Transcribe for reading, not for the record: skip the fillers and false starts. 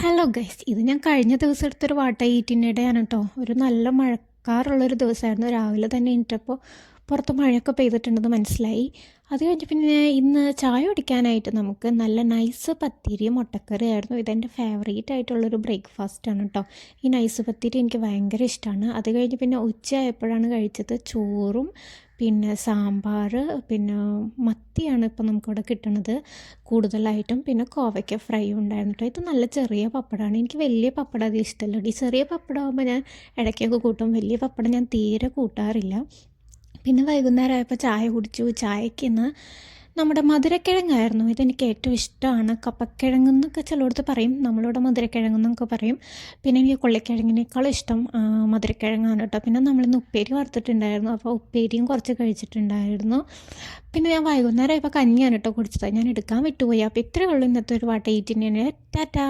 Hello guys, ഇത് ഞാൻ കഴിഞ്ഞ ദിവസം എടുത്തൊരു വാട്ട ഈറ്റിനിടെയാണ് കേട്ടോ. ഒരു നല്ല മഴക്കാറുള്ളൊരു ദിവസമായിരുന്നു. രാവിലെ തന്നെ എണീറ്റപ്പോൾ പുറത്ത് മഴയൊക്കെ പെയ്തിട്ടുണ്ടെന്ന് മനസ്സിലായി. അത് കഴിഞ്ഞ് പിന്നെ ഇന്ന് ചായ കുടിക്കാനായിട്ട് നമുക്ക് നല്ല നൈസ് പത്തിരിയും മുട്ടക്കറി ആയിരുന്നു. ഇതെൻ്റെ ഫേവറേറ്റ് ആയിട്ടുള്ളൊരു ബ്രേക്ക്ഫാസ്റ്റാണ് കേട്ടോ. ഈ നൈസ് പത്തിരി എനിക്ക് ഭയങ്കര ഇഷ്ടമാണ്. അത് കഴിഞ്ഞ് പിന്നെ ഉച്ചയായപ്പോഴാണ് കഴിച്ചത്. ചോറും പിന്നെ സാമ്പാർ, പിന്നെ മത്തിയാണ് ഇപ്പോൾ നമുക്കിവിടെ കിട്ടുന്നത് കൂടുതലായിട്ടും. പിന്നെ കോവയ്ക്ക ഫ്രൈ ഉണ്ടായിരുന്നു കേട്ടോ. ഇത് നല്ല ചെറിയ പപ്പടമാണ്. എനിക്ക് വലിയ പപ്പടം അത് ഇഷ്ടമല്ല. ഈ ചെറിയ പപ്പടമാകുമ്പോൾ ഞാൻ ഇടയ്ക്കൊക്കെ കൂട്ടും. വലിയ പപ്പടം ഞാൻ തീരെ കൂട്ടാറില്ല. പിന്നെ വൈകുന്നേരം ആയപ്പോൾ ചായ കുടിച്ചു. ചായക്ക് ഇന്ന് നമ്മുടെ മധുരക്കിഴങ്ങായിരുന്നു. ഇതെനിക്ക് ഏറ്റവും ഇഷ്ടമാണ്. കപ്പക്കിഴങ്ങെന്നൊക്കെ ചിലയിടത്ത് പറയും, നമ്മളിവിടെ മധുരക്കിഴങ്ങെന്നൊക്കെ പറയും. പിന്നെ എനിക്ക് കൊള്ളിക്കിഴങ്ങിനേക്കാളും ഇഷ്ടം മധുരക്കിഴങ്ങാണ് കേട്ടോ. പിന്നെ നമ്മളിന്ന് ഉപ്പേരി വറുത്തിട്ടുണ്ടായിരുന്നു, അപ്പോൾ ഉപ്പേരിയും കുറച്ച് കഴിച്ചിട്ടുണ്ടായിരുന്നു. പിന്നെ ഞാൻ വൈകുന്നേരം ആയപ്പോൾ കഞ്ഞിയാണ് കേട്ടോ കുടിച്ചത്. ഞാൻ എടുക്കാൻ വിട്ടുപോയി. അപ്പോൾ ഇത്രയേ ഉള്ളൂ ഇന്നത്തെ ഒരു വാട്ട ഈറ്റിന്. ടാറ്റാ.